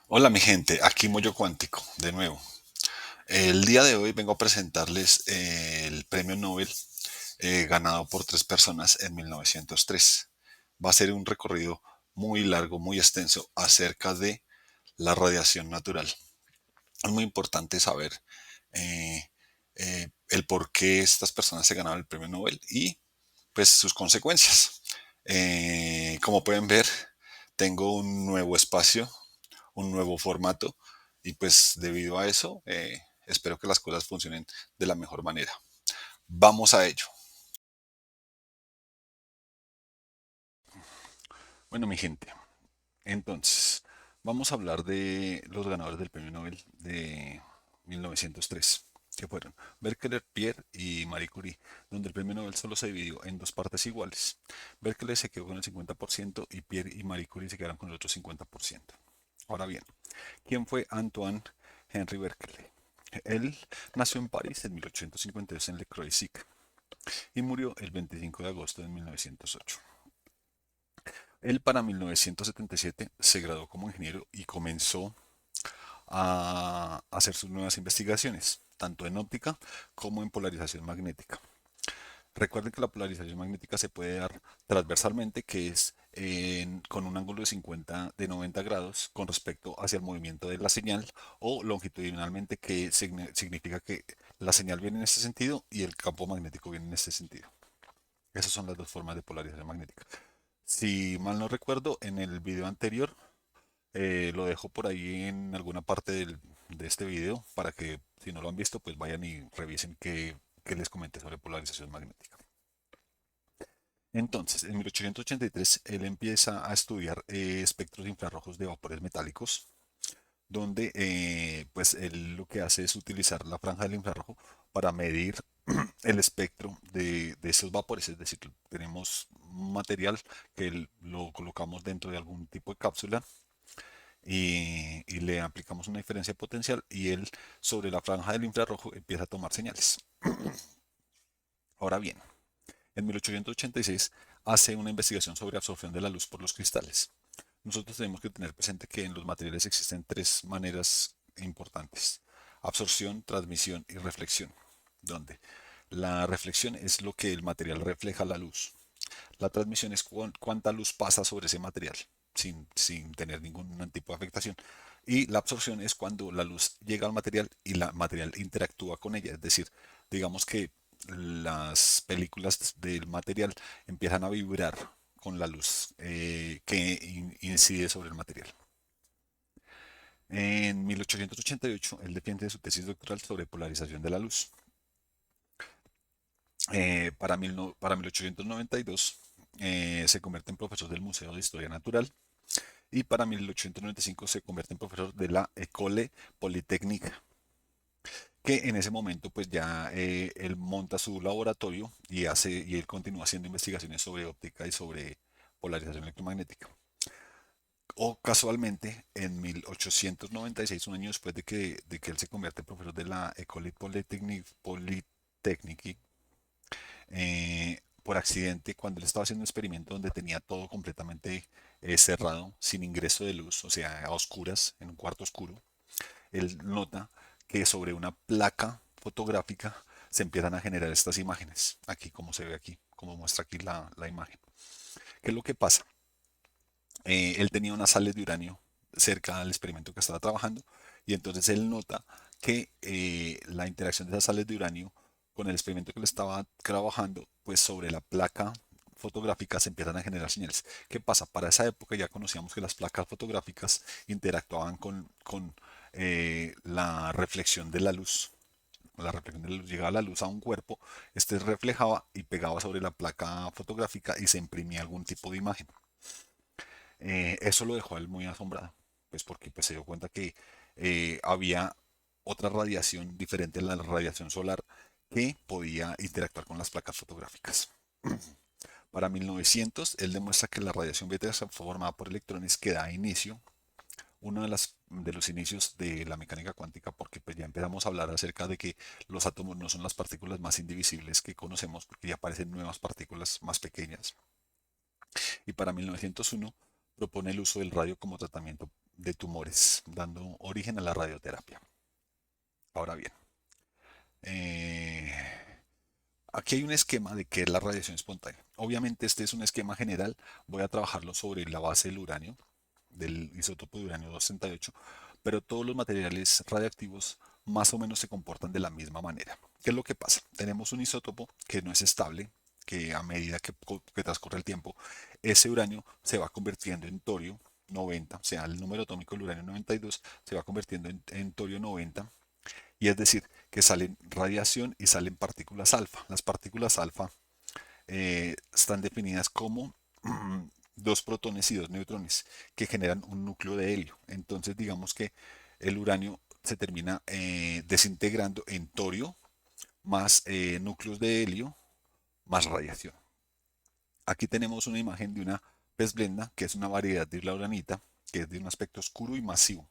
Hola mi gente, aquí Moyo Cuántico, de nuevo. El día de hoy vengo a presentarles el premio Nobel ganado por tres personas en 1903. Va a ser un recorrido muy largo, muy extenso acerca de la radiación natural. Es muy importante saber eh, el por qué estas personas se ganaron el premio Nobel y pues sus consecuencias. Como pueden ver, tengo un nuevo espacio, un nuevo formato y pues debido a eso espero que las cosas funcionen de la mejor manera. Vamos a ello. Bueno, mi gente, entonces vamos a hablar de los ganadores del premio Nobel de 1903, que fueron Berkeley, Pierre y Marie Curie, donde el premio Nobel solo se dividió en dos partes iguales. Berkeley se quedó con el 50% y Pierre y Marie Curie se quedaron con el otro 50%. Ahora bien, ¿quién fue Antoine Henry Berkeley? Él nació en París en 1852 en Le Croisic y murió el 25 de agosto de 1908. Él para 1977 se graduó como ingeniero y comenzó a hacer sus nuevas investigaciones, tanto en óptica como en polarización magnética. Recuerden que la polarización magnética se puede dar transversalmente, que es con un ángulo de 90 grados con respecto hacia el movimiento de la señal, o longitudinalmente, que significa que la señal viene en este sentido y el campo magnético viene en este sentido. Esas son las dos formas de polarización magnética. Si mal no recuerdo, en el video anterior lo dejo por ahí en alguna parte de este video para que si no lo han visto, pues vayan y revisen qué les comenté sobre polarización magnética. Entonces, en 1883, él empieza a estudiar espectros infrarrojos de vapores metálicos, donde pues él lo que hace es utilizar la franja del infrarrojo para medir el espectro de esos vapores. Es decir, tenemos un material que lo colocamos dentro de algún tipo de cápsula y le aplicamos una diferencia potencial y él sobre la franja del infrarrojo empieza a tomar señales. Ahora bien, en 1886 hace una investigación sobre absorción de la luz por los cristales. Nosotros tenemos que tener presente que en los materiales existen tres maneras importantes: absorción, transmisión y reflexión, donde la reflexión es lo que el material refleja la luz. La transmisión es cuánta luz pasa sobre ese material sin tener ningún tipo de afectación. Y la absorción es cuando la luz llega al material y la material interactúa con ella. Es decir, digamos que las películas del material empiezan a vibrar con la luz que incide sobre el material. En 1888, él defiende su tesis doctoral sobre polarización de la luz. Para 1892 se convierte en profesor del Museo de Historia Natural y para 1895 se convierte en profesor de la École Polytechnique, que en ese momento pues ya él monta su laboratorio y él continúa haciendo investigaciones sobre óptica y sobre polarización electromagnética. O casualmente, en 1896, un año después de que él se convierte en profesor de la École Polytechnique, por accidente, cuando él estaba haciendo un experimento donde tenía todo completamente cerrado, sin ingreso de luz, o sea, a oscuras, en un cuarto oscuro, él nota que sobre una placa fotográfica se empiezan a generar estas imágenes, aquí como se ve aquí, como muestra aquí la imagen. ¿Qué es lo que pasa? Él tenía unas sales de uranio cerca del experimento que estaba trabajando y entonces él nota que la interacción de esas sales de uranio con el experimento que le estaba trabajando, pues sobre la placa fotográfica se empiezan a generar señales. ¿Qué pasa? Para esa época ya conocíamos que las placas fotográficas interactuaban con la reflexión de la luz. La reflexión de la luz llegaba la luz a un cuerpo, este reflejaba y pegaba sobre la placa fotográfica y se imprimía algún tipo de imagen. Eso lo dejó a él muy asombrado, pues porque pues, se dio cuenta que había otra radiación diferente a la radiación solar que podía interactuar con las placas fotográficas. Para 1900, él demuestra que la radiación beta formada por electrones que da inicio, uno de los inicios de la mecánica cuántica, porque pues ya empezamos a hablar acerca de que los átomos no son las partículas más indivisibles que conocemos, porque ya aparecen nuevas partículas más pequeñas. Y para 1901 propone el uso del radio como tratamiento de tumores, dando origen a la radioterapia. Ahora bien, eh, aquí hay un esquema de qué es la radiación espontánea. Obviamente este es un esquema general, voy a trabajarlo sobre la base del uranio, del isótopo de uranio 238, pero todos los materiales radiactivos más o menos se comportan de la misma manera. ¿Qué es lo que pasa? Tenemos un isótopo que no es estable, que a medida que transcurre el tiempo, ese uranio se va convirtiendo en torio 90, o sea, el número atómico del uranio 92 se va convirtiendo en torio 90, y es decir, que salen radiación y salen partículas alfa. Las partículas alfa están definidas como dos protones y dos neutrones que generan un núcleo de helio. Entonces digamos que el uranio se termina desintegrando en torio más núcleos de helio más radiación. Aquí tenemos una imagen de una pez blenda, que es una variedad de la uranita, que es de un aspecto oscuro y masivo,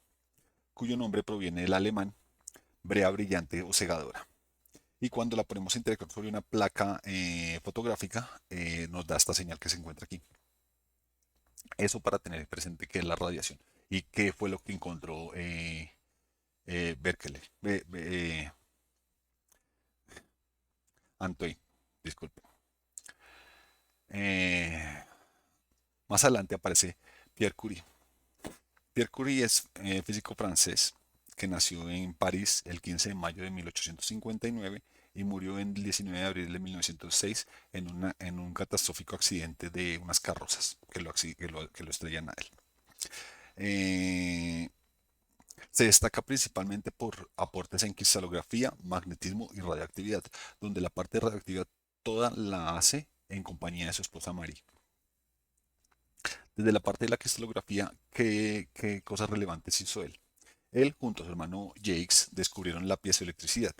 cuyo nombre proviene del alemán brea brillante o cegadora. Y cuando la ponemos a interactuar sobre una placa fotográfica, nos da esta señal que se encuentra aquí. Eso para tener presente qué es la radiación y qué fue lo que encontró Berkeley, Antoine, disculpe. Eh, Más adelante aparece Pierre Curie. Pierre Curie es físico francés que nació en París el 15 de mayo de 1859 y murió el 19 de abril de 1906 en un catastrófico accidente de unas carrozas que lo estrellan a él. Eh, Se destaca principalmente por aportes en cristalografía, magnetismo y radioactividad, donde la parte de radioactividad toda la hace en compañía de su esposa Marie. Desde la parte de la cristalografía, ¿qué cosas relevantes hizo él? Él, junto a su hermano Jacques, descubrieron la piezoelectricidad,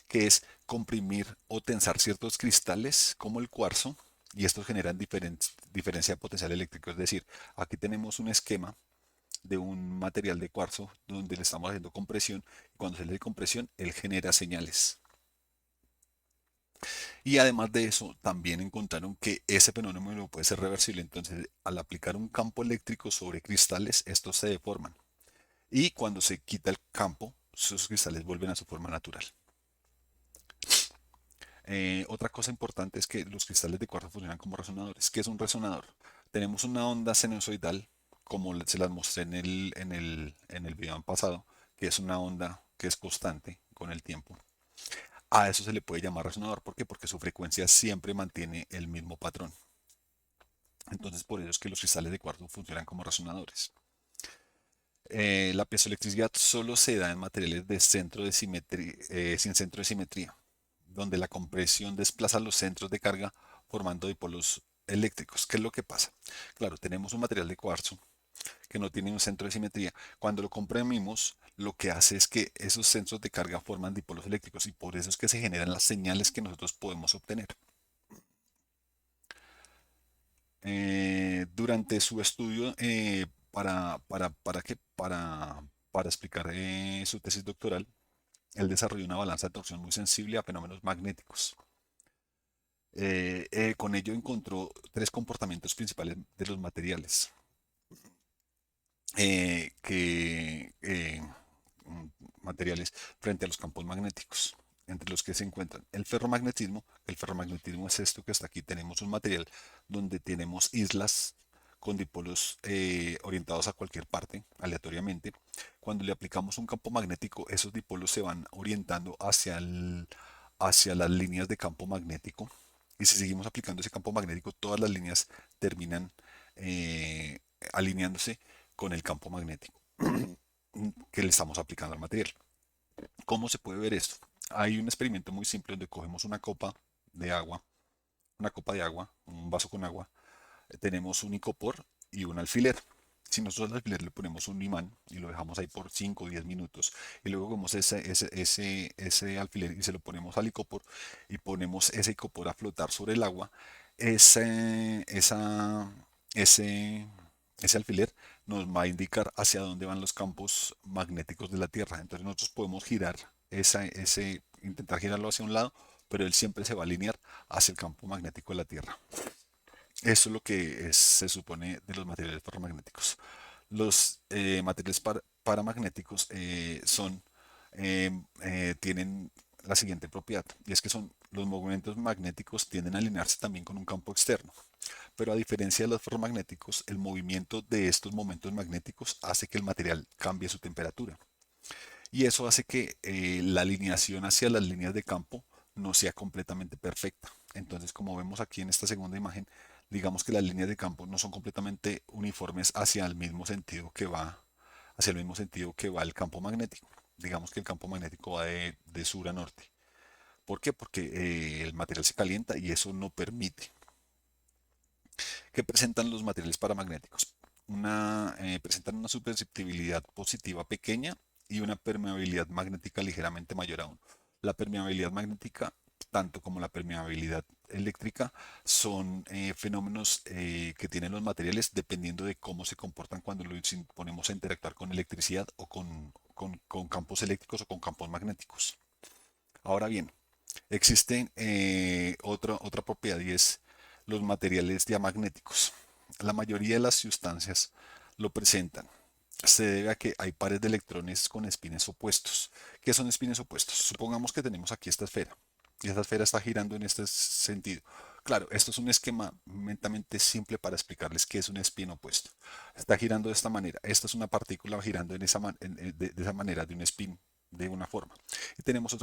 que es comprimir o tensar ciertos cristales como el cuarzo, y estos generan diferencia de potencial eléctrico. Es decir, aquí tenemos un esquema de un material de cuarzo donde le estamos haciendo compresión, y cuando se le da compresión, él genera señales. Y además de eso, también encontraron que ese fenómeno puede ser reversible. Entonces, al aplicar un campo eléctrico sobre cristales, estos se deforman. Y cuando se quita el campo, esos cristales vuelven a su forma natural. Otra cosa importante es que los cristales de cuarzo funcionan como resonadores. ¿Qué es un resonador? Tenemos una onda sinusoidal, como se las mostré en el video pasado, que es una onda que es constante con el tiempo. A eso se le puede llamar resonador. ¿Por qué? Porque su frecuencia siempre mantiene el mismo patrón. Entonces, por eso es que los cristales de cuarzo funcionan como resonadores. La piezoelectricidad solo se da en materiales de centro de simetría, sin centro de simetría, donde la compresión desplaza los centros de carga formando dipolos eléctricos. ¿Qué es lo que pasa? Claro, tenemos un material de cuarzo que no tiene un centro de simetría. Cuando lo comprimimos, lo que hace es que esos centros de carga forman dipolos eléctricos y por eso es que se generan las señales que nosotros podemos obtener. Durante su estudio para explicar su tesis doctoral, él desarrolló una balanza de torsión muy sensible a fenómenos magnéticos. Con ello encontró tres comportamientos principales de los materiales mm, materiales frente a los campos magnéticos, entre los que se encuentran el ferromagnetismo. El ferromagnetismo es esto que está aquí. Tenemos un material donde tenemos islas con dipolos orientados a cualquier parte, aleatoriamente. Cuando le aplicamos un campo magnético, esos dipolos se van orientando hacia las líneas de campo magnético. Y si seguimos aplicando ese campo magnético, todas las líneas terminan alineándose con el campo magnético que le estamos aplicando al material. ¿Cómo se puede ver esto? Hay un experimento muy simple donde cogemos una copa de agua, un vaso con agua, tenemos un icopor y un alfiler. Si nosotros al alfiler le ponemos un imán y lo dejamos ahí por 5 o 10 minutos y luego cogemos ese alfiler y se lo ponemos al icopor y ponemos ese icopor a flotar sobre el agua, ese, esa, ese, ese alfiler nos va a indicar hacia dónde van los campos magnéticos de la Tierra. Entonces nosotros podemos intentar girarlo hacia un lado, pero él siempre se va a alinear hacia el campo magnético de la Tierra. Eso es lo que se supone de los materiales ferromagnéticos. Los materiales paramagnéticos tienen la siguiente propiedad, y es que los movimientos magnéticos tienden a alinearse también con un campo externo. Pero a diferencia de los ferromagnéticos, el movimiento de estos momentos magnéticos hace que el material cambie su temperatura. Y eso hace que la alineación hacia las líneas de campo no sea completamente perfecta. Entonces, como vemos aquí en esta segunda imagen, digamos que las líneas de campo no son completamente uniformes hacia el mismo sentido que va el campo magnético. Digamos que el campo magnético va de sur a norte. ¿Por qué? Porque el material se calienta y eso no permite. ¿Qué presentan los materiales paramagnéticos? Presentan una susceptibilidad positiva pequeña y una permeabilidad magnética ligeramente mayor aún. La permeabilidad magnética, tanto como la permeabilidad eléctrica, son fenómenos que tienen los materiales dependiendo de cómo se comportan cuando los ponemos a interactuar con electricidad o con campos eléctricos o con campos magnéticos. Ahora bien, existe otra propiedad y es los materiales diamagnéticos. La mayoría de las sustancias lo presentan. Se debe a que hay pares de electrones con espines opuestos. ¿Qué son espines opuestos? Supongamos que tenemos aquí esta esfera y esta esfera está girando en este sentido. Claro, esto es un esquema mentalmente simple para explicarles qué es un espín opuesto. Está girando de esta manera. Esta es una partícula girando de esa manera, de un espín, de una forma. Y tenemos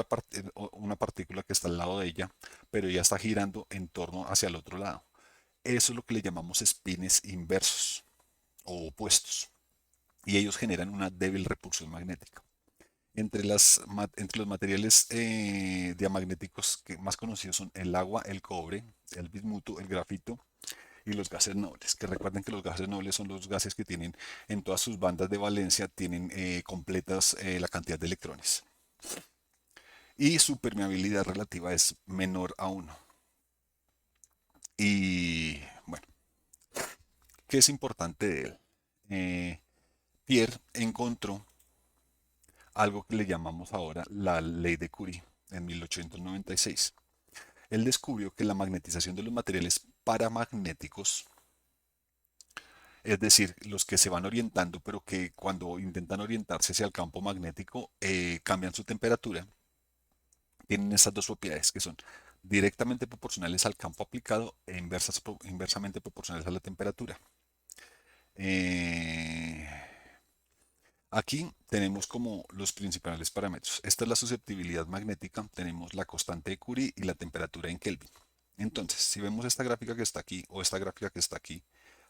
una partícula que está al lado de ella, pero ya está girando en torno hacia el otro lado. Eso es lo que le llamamos espines inversos o opuestos. Y ellos generan una débil repulsión magnética. Entre los materiales diamagnéticos que más conocidos son el agua, el cobre, el bismuto, el grafito y los gases nobles. Que recuerden que los gases nobles son los gases que tienen en todas sus bandas de valencia, tienen completas la cantidad de electrones. Y su permeabilidad relativa es menor a 1. Y bueno, ¿qué es importante de él? Eh, Pierre encontró algo que le llamamos ahora la ley de Curie en 1896. Él descubrió que la magnetización de los materiales paramagnéticos, es decir, los que se van orientando, pero que cuando intentan orientarse hacia el campo magnético cambian su temperatura, tienen estas dos propiedades que son directamente proporcionales al campo aplicado e inversamente proporcionales a la temperatura. Eh, Aquí tenemos como los principales parámetros. Esta es la susceptibilidad magnética, tenemos la constante de Curie y la temperatura en Kelvin. Entonces, si vemos esta gráfica que está aquí o esta gráfica que está aquí,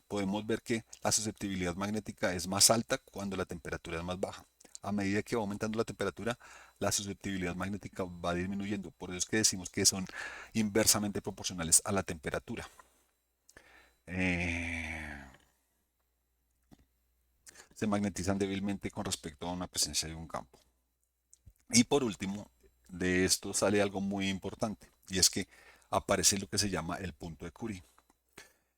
podemos ver que la susceptibilidad magnética es más alta cuando la temperatura es más baja. A medida que va aumentando la temperatura, la susceptibilidad magnética va disminuyendo. Por eso es que decimos que son inversamente proporcionales a la temperatura. Eh, Se magnetizan débilmente con respecto a una presencia de un campo. Y por último, de esto sale algo muy importante, y es que aparece lo que se llama el punto de Curie.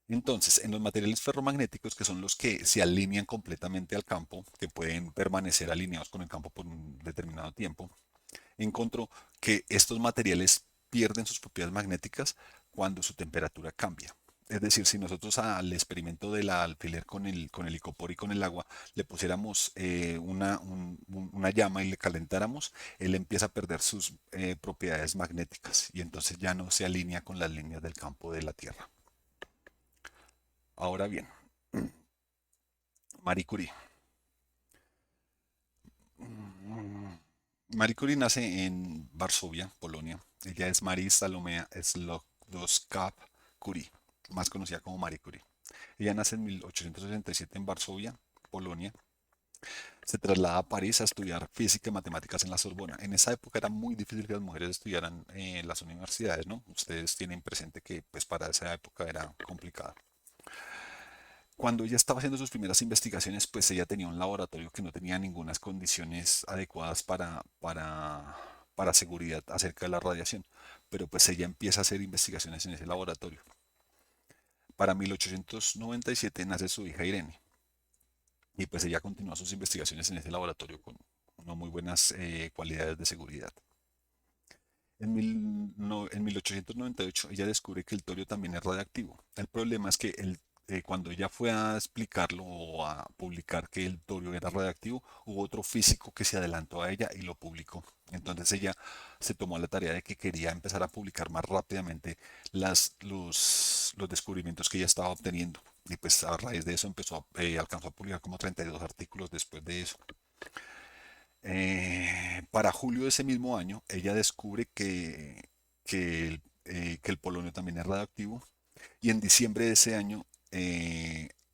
Entonces, en los materiales ferromagnéticos, que son los que se alinean completamente al campo, que pueden permanecer alineados con el campo por un determinado tiempo, encontró que estos materiales pierden sus propiedades magnéticas cuando su temperatura cambia. Es decir, si nosotros al experimento del alfiler con el icopor y con el agua le pusiéramos una llama y le calentáramos, él empieza a perder sus propiedades magnéticas y entonces ya no se alinea con las líneas del campo de la Tierra. Ahora bien, Marie Curie. Marie Curie nace en Varsovia, Polonia. Ella es Marie Salomea Skłodowska-Curie, más conocida como Marie Curie. Ella nace en 1867 en Varsovia, Polonia. Se traslada a París a estudiar física y matemáticas en la Sorbona. En esa época era muy difícil que las mujeres estudiaran en las universidades, ¿no? Ustedes tienen presente que pues para esa época era complicado. Cuando ella estaba haciendo sus primeras investigaciones, pues ella tenía un laboratorio que no tenía ninguna condiciones adecuadas para seguridad acerca de la radiación, pero pues ella empieza a hacer investigaciones en ese laboratorio. Para 1897 nace su hija Irene y pues ella continúa sus investigaciones en ese laboratorio con no muy buenas cualidades de seguridad. En 1898 ella descubre que el torio también es radiactivo. El problema es que el cuando ella fue a explicarlo o a publicar que el torio era radiactivo, hubo otro físico que se adelantó a ella y lo publicó. Entonces ella se tomó la tarea de que quería empezar a publicar más rápidamente los descubrimientos que ella estaba obteniendo. Y pues a raíz de eso alcanzó a publicar como 32 artículos después de eso. Para julio de ese mismo año, ella descubre que el polonio también es radioactivo y en diciembre de ese año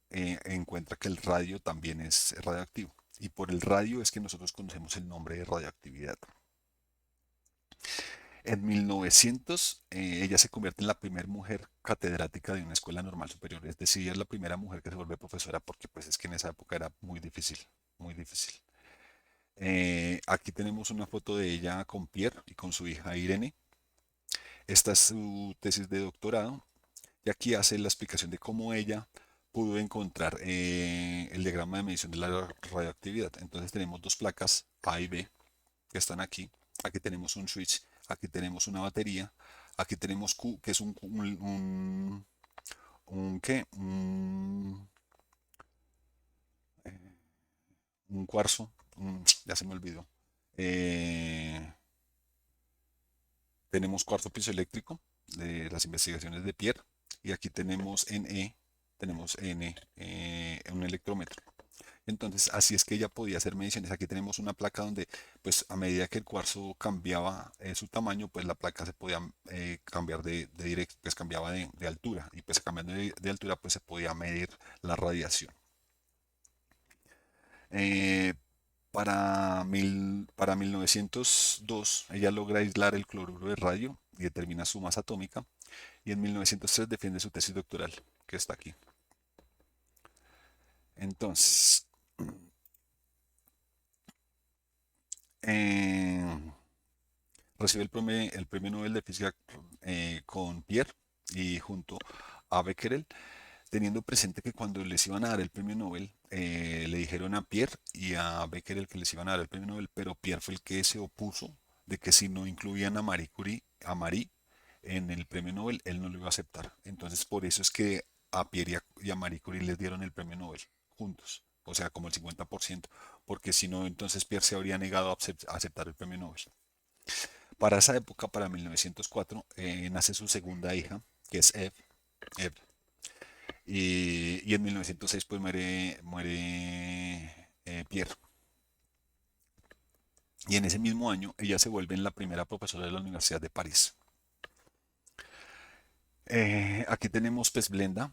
encuentra que el radio también es radioactivo. Y por el radio es que nosotros conocemos el nombre de radioactividad. En 1900, ella se convierte en la primera mujer catedrática de una escuela normal superior, es decir, es la primera mujer que se vuelve profesora porque pues es que en esa época era muy difícil, muy difícil. Aquí tenemos una foto de ella con Pierre y con su hija Irene. Esta es su tesis de doctorado y aquí hace la explicación de cómo ella pudo encontrar el diagrama de medición de la radioactividad. Entonces tenemos dos placas A y B que están aquí. Aquí tenemos un switch, aquí tenemos una batería, aquí tenemos Q, que es un, ¿qué? Un cuarzo, ya se me olvidó. Eh, Tenemos cuarzo piezoeléctrico de las investigaciones de Pierre y aquí tenemos N, un electrómetro. Entonces, así es que ella podía hacer mediciones. Aquí tenemos una placa donde, pues, a medida que el cuarzo cambiaba su tamaño, pues la placa se podía cambiar de dirección, pues cambiaba de altura. Y pues cambiando de altura, pues se podía medir la radiación. Eh, para 1902, ella logra aislar el cloruro de radio y determina su masa atómica. Y en 1903 defiende su tesis doctoral, que está aquí. Entonces, eh, recibe el premio Nobel de Física con Pierre y junto a Becquerel, teniendo presente que cuando les iban a dar el premio Nobel, le dijeron a Pierre y a Becquerel que les iban a dar el premio Nobel, pero Pierre fue el que se opuso de que si no incluían a Marie Curie, a Marie en el premio Nobel, él no lo iba a aceptar. Entonces, por eso es que a Pierre y a Marie Curie les dieron el premio Nobel juntos, o sea, como el 50%, porque si no, entonces Pierre se habría negado a aceptar el premio Nobel. Para esa época, para 1904, nace su segunda hija, que es Eve, y en 1906 pues muere Pierre. Y en ese mismo año ella se vuelve la primera profesora de la Universidad de París. Aquí tenemos Pez Blenda,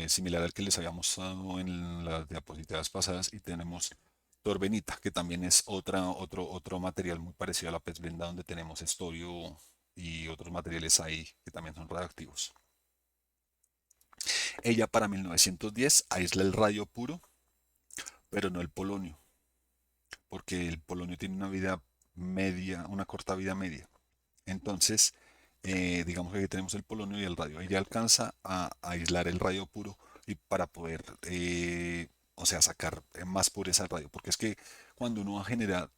similar al que les habíamos dado en las diapositivas pasadas, y tenemos Torbenita, que también es otro material muy parecido a la Pez Blenda, donde tenemos estorio y otros materiales ahí que también son radioactivos. Ella para 1910 aísla el radio puro, pero no el polonio, porque el polonio tiene una vida media, una corta vida media. Entonces, digamos que aquí tenemos el polonio y el radio. Ella alcanza a aislar el radio puro y para poder, o sea, sacar más pureza al radio, porque es que cuando uno va a generar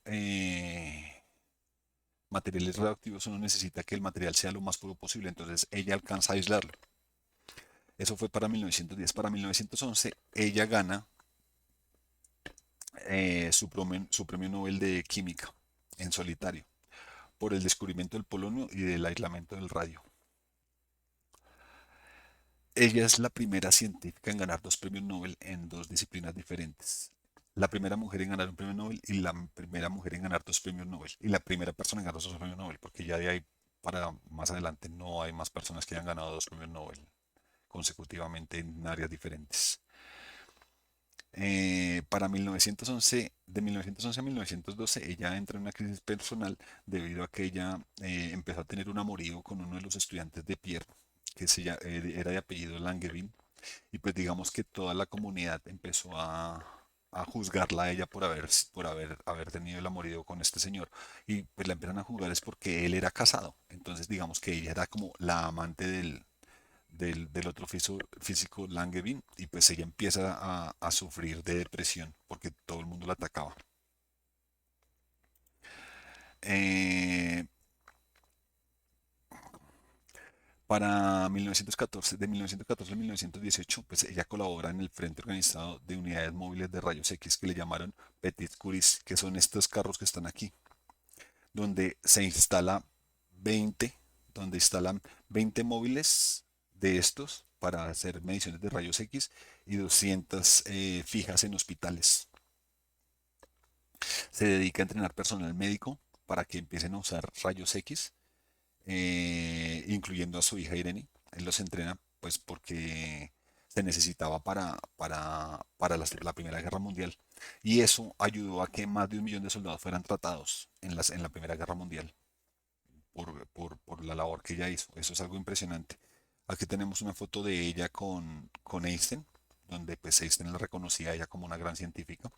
materiales radioactivos, uno necesita que el material sea lo más puro posible. Entonces, ella alcanza a aislarlo. Eso fue para 1910. Para 1911, ella gana su premio Nobel de Química en solitario por el descubrimiento del polonio y del aislamiento del radio. Ella es la primera científica en ganar dos premios Nobel en dos disciplinas diferentes. La primera mujer en ganar un premio Nobel y la primera mujer en ganar dos premios Nobel. Y la primera persona en ganar dos premios Nobel, porque ya de ahí para más adelante no hay más personas que hayan ganado dos premios Nobel consecutivamente en áreas diferentes. Para 1911, de 1911 a 1912, ella entra en una crisis personal debido a que ella empezó a tener un amorío con uno de los estudiantes de Pierre, era de apellido Langevin, y pues digamos que toda la comunidad empezó a juzgarla a ella haber tenido el amorío con este señor. Y pues la empiezan a juzgar es porque él era casado. Entonces digamos que ella era como la amante del otro físico Langevin y pues ella empieza a sufrir de depresión porque todo el mundo la atacaba. Eh, Para 1914, de 1914 a 1918, pues ella colabora en el Frente Organizado de Unidades Móviles de Rayos X que le llamaron Petit Curis, que son estos carros que están aquí, donde se instala 20, donde instalan 20 móviles de estos para hacer mediciones de rayos X y 200 fijas en hospitales. Se dedica a entrenar personal médico para que empiecen a usar rayos X, incluyendo a su hija Irene. Él los entrena pues porque se necesitaba para la Primera Guerra Mundial. Y eso ayudó a que más de 1 millón de soldados fueran tratados en la Primera Guerra Mundial por la labor que ella hizo. Eso es algo impresionante. Aquí tenemos una foto de ella con Einstein, donde pues Einstein la reconocía a ella como una gran científica.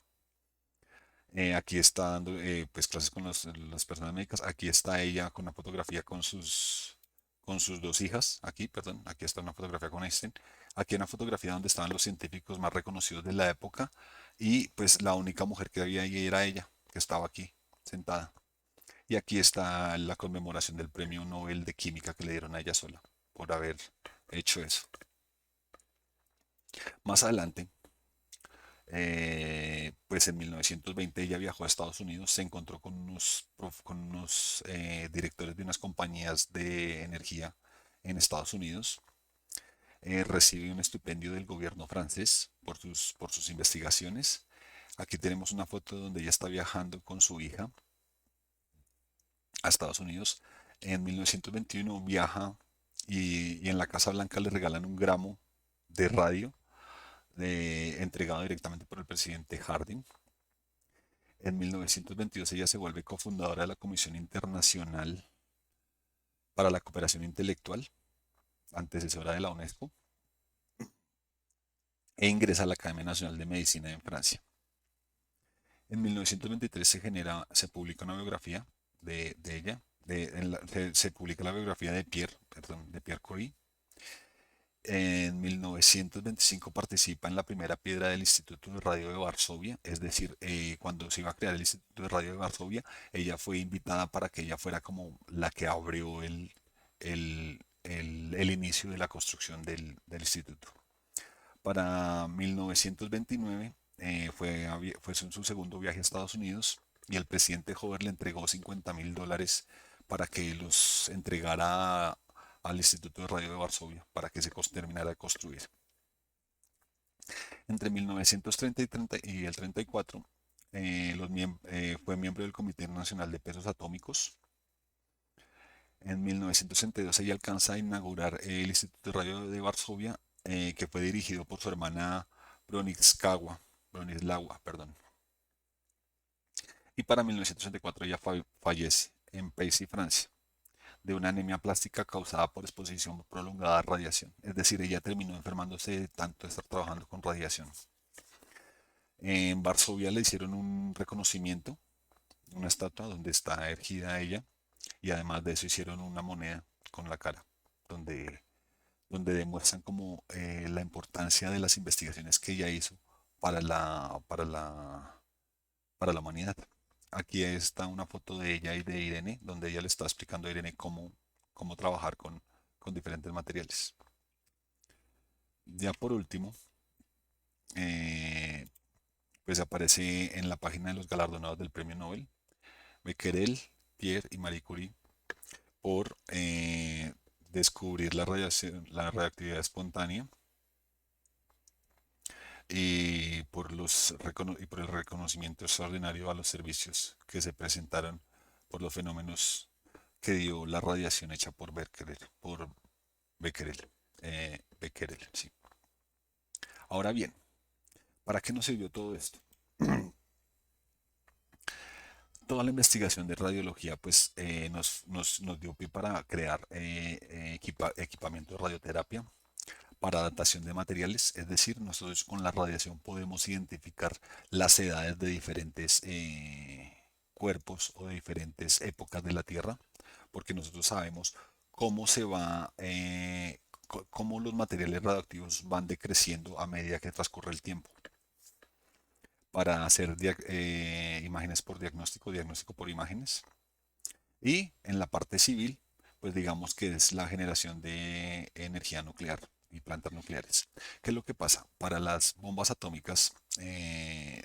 Aquí está dando pues clases con las personas médicas. Aquí está ella con una fotografía con sus dos hijas. Aquí, perdón, aquí está una fotografía con Einstein. Aquí una fotografía donde estaban los científicos más reconocidos de la época y pues la única mujer que había ahí era ella, que estaba aquí sentada. Y aquí está la conmemoración del Premio Nobel de Química que le dieron a ella sola por haber hecho eso. Más adelante, pues en 1920 ella viajó a Estados Unidos, se encontró con unos directores de unas compañías de energía en Estados Unidos. Recibe un estipendio del gobierno francés por sus investigaciones. Aquí tenemos una foto donde ella está viajando con su hija a Estados Unidos. En 1921 viaja y en la Casa Blanca le regalan un gramo de radio entregado directamente por el presidente Harding. En 1922 ella se vuelve cofundadora de la Comisión Internacional para la Cooperación Intelectual, antecesora de la UNESCO, e ingresa a la Academia Nacional de Medicina en Francia. En 1923 se publica una biografía de ella, se publica la biografía de Pierre Curie. En 1925 participa en la primera piedra del Instituto de Radio de Varsovia, es decir, cuando se iba a crear el Instituto de Radio de Varsovia, ella fue invitada para que ella fuera como la que abrió el inicio de la construcción del instituto. Para 1929 fue su segundo viaje a Estados Unidos y el presidente Hoover le entregó $50.000 para que los entregara al Instituto de Radio de Varsovia para que se terminara de construir. Entre 1930 y el 34 fue miembro del Comité Nacional de Pesos Atómicos. En 1962 ella alcanza a inaugurar el Instituto de Radio de Varsovia, que fue dirigido por su hermana Bronislawa, perdón. Y para 1964 ella fallece en Pacy, Francia, de una anemia plástica causada por exposición prolongada a radiación. Es decir, ella terminó enfermándose de tanto estar trabajando con radiación. En Varsovia le hicieron un reconocimiento, una estatua donde está erigida ella, y además de eso hicieron una moneda con la cara, donde demuestran como la importancia de las investigaciones que ella hizo para la humanidad. Aquí está una foto de ella y de Irene, donde ella le está explicando a Irene cómo trabajar con diferentes materiales. Ya por último, eh, pues aparece en la página de los galardonados del Premio Nobel, Becquerel, Pierre y Marie Curie, por descubrir la radiación, la reactividad espontánea y por el reconocimiento extraordinario a los servicios que se presentaron por los fenómenos que dio la radiación hecha por Becquerel, sí. Ahora bien, ¿para qué nos sirvió todo esto? Toda la investigación de radiología pues nos dio pie para crear equipamiento de radioterapia para adaptación de materiales, es decir, nosotros con la radiación podemos identificar las edades de diferentes cuerpos o de diferentes épocas de la Tierra, porque nosotros sabemos cómo se va, cómo los materiales radioactivos van decreciendo a medida que transcurre el tiempo para hacer imágenes por diagnóstico por imágenes. Y en la parte civil, pues digamos que es la generación de energía nuclear y plantas nucleares. ¿Qué es lo que pasa? Para las bombas atómicas,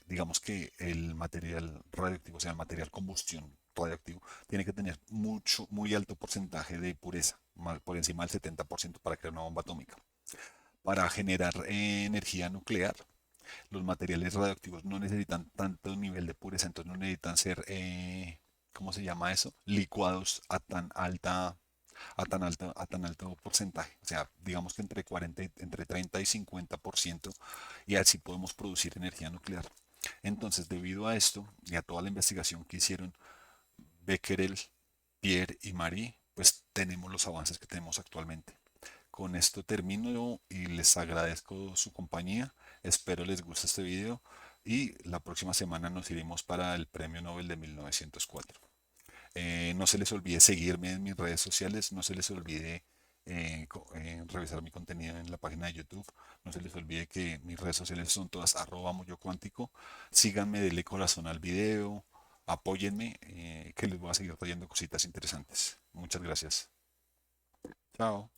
digamos que el material radioactivo, o sea, el material combustión radioactivo, tiene que tener mucho, muy alto porcentaje de pureza, por encima del 70% para crear una bomba atómica. Para generar energía nuclear, los materiales radioactivos no necesitan tanto nivel de pureza, entonces no necesitan ser, ¿cómo se llama eso? Licuados a tan alto porcentaje. O sea, digamos que entre 40, entre 30 y 50%, y así podemos producir energía nuclear. Entonces, debido a esto y a toda la investigación que hicieron Becquerel, Pierre y Marie, pues tenemos los avances que tenemos actualmente. Con esto termino y les agradezco su compañía. Espero les guste este video y la próxima semana nos iremos para el Premio Nobel de 1904. No se les olvide seguirme en mis redes sociales, no se les olvide revisar mi contenido en la página de YouTube, no se les olvide que mis redes sociales son todas @moyocuántico. Síganme, denle corazón al video, apóyenme, que les voy a seguir trayendo cositas interesantes. Muchas gracias. Chao.